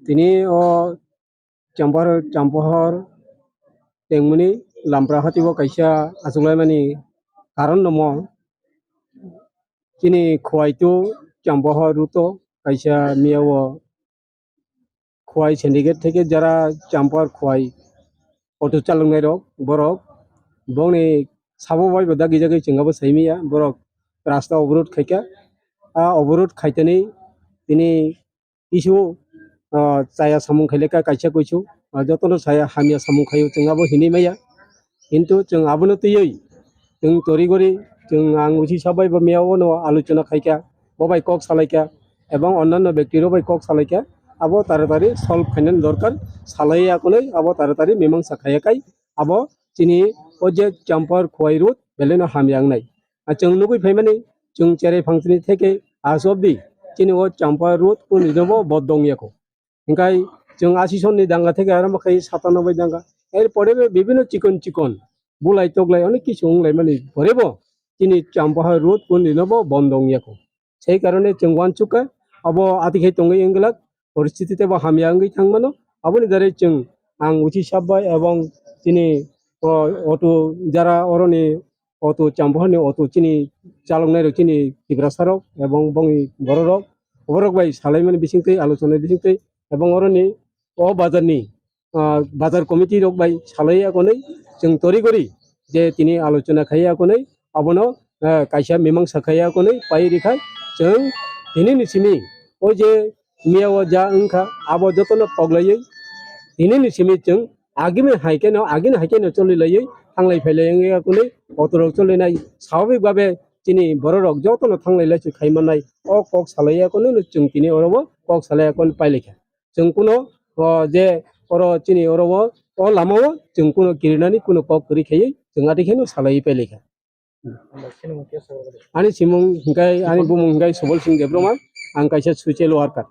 তিনি চাম্পাহর টেংমনি লামপ্रा हातिबो कायसा आसुगलायमानि कारण दङ তিনি খোয়াইতো চাম্পাহর রুতো কাইসা মিয়াও খোয়াই সিন্ডিকেট থেকে যারা চাম্পার খোয়াই অটো চালাनाय रok borok bongni sabobai boda gijagui chingabo saimiya borok rasta অবরোধ খাইকা অবরোধ খাইতেনি তিনি কিছু চায়া সামুং খাইলেকা কাইসা কইছু যতनो साया हामिया सामुं खायो जोंहाबो हिनिमाया किन्तु जों आबोनो तैयै जों तरिगरि जों आं उचि साबाय बा मेयाव न आलोचना खाइका बबाय कक सालायका एवं अन्यान्य व्यक्तिरो बाय कक सालायका आबो तारातारि सल्व खाइनान दरकार सालायाखौनै आबो तारातारि मीमांसा खायाखाय आबो चिनि ओजे चाम्पार खोयाइ रुट बेलेनो हामियांनाय जों नुगै फाइमानि जों चेरै फांसनि थेके आसबदि चिनि ओ चाम्पार रुट कुनिजोबो बदंयाखौ ओंखाय जों 80 सननि दांगा থেকে आरम्भ खायो 97 दांगा एरपरे বিভিন্ন চিকন চিকন বুলাই তগলাই অনেক কিছু হংলাই মানে পরেব তিনি চাম্পাহা রুট কুনিনবো বন্দংয়াকো সেই কারণে जों वानसुका अब आतिखाय तंगै इंगलाक परिस्थितिते बा हामियांगै थांमानो आबोनि दारै जों आं उथिसाबबाय एवं তিনি अटो যারা অরনি অটো চাম্পাহাनि अटो চিনি চালকनाय रक চিনি टिग्रासारक एवं बंनि बररक बरक बाय सालायमानि बिसिंतै आलोचना बिसिंतै एवं अरनि बाजारनि बाजार कमिटि रक बाय सालायाखौनै जों तरिगरि जे তিনি आलोचना खायाखौनै आबनो कायसा मीमांसा खायाखौनै पाइरिखाय जों दिनैनिसिमि ओ जे मियाव जा ओंखा आबो जतनो पगलायै दिनैनिसिमि जों आगिमे हाइकेनो चलिलायै थांलाय फैलायखौनै अटरक चलिनाय स्वाभाविक भाबे তিনি बररक जतनो थांलायलाय खाइमानाय अ कक सालायाखौनै जों दिनै अरबो कक सालायाखौनै पाइलेखा जों कुनो जे अर चिनि अरबो अ लामाव जों कुनो किरनानि कुनो कक करिखायै जों आदिखेनो सालायै पाइलेखा आनि सिमुं हिंगाय आनि बुमुं हिंगाय सबल सिंह देब्रमा आं कायसा सोशल वार्कार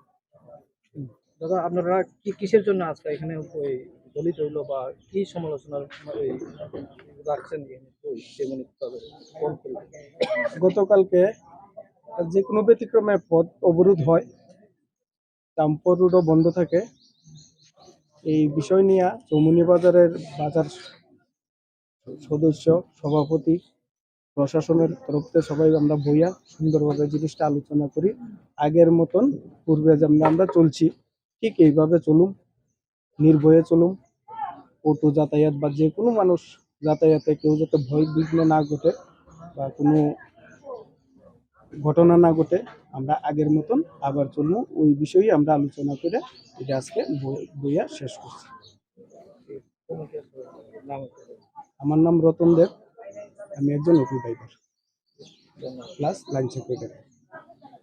দাদা আপনারা কি কিসের জন্য আজকে এখানে ওই দলিত হইলো বা কি সমালোচনার রাখছেন গতকালকে যে কোনো ব্যতিক্রমে পথ অবরোধ হয় চাম্পার রোডও বন্ধ থাকে এই বিষয় নিয়ে চৌমুনি বাজারের বাজার সদস্য সভাপতি প্রশাসনের তরফ থেকে সবাই আমরা বইয়া সুন্দরভাবে জিনিসটা আলোচনা করি আগের মতন পূর্বে যেমন আমরা চলছি ঠিক এইভাবে চলুম নির্ভয়ে চলুম অটো যাতায়াত বা যে কোনো মানুষ যাতায়াতে কেউ যাতে ভয় বিঘ্ন না ঘটে বা কোনো ঘটনা না ঘটে আমরা আগের মতন আবার চলবো ওই বিষয়ে আমরা আলোচনা করে এটা আজকে বইয়া শেষ করছি আমার নাম রতন দেব আমি একজন auto driver plus line secretary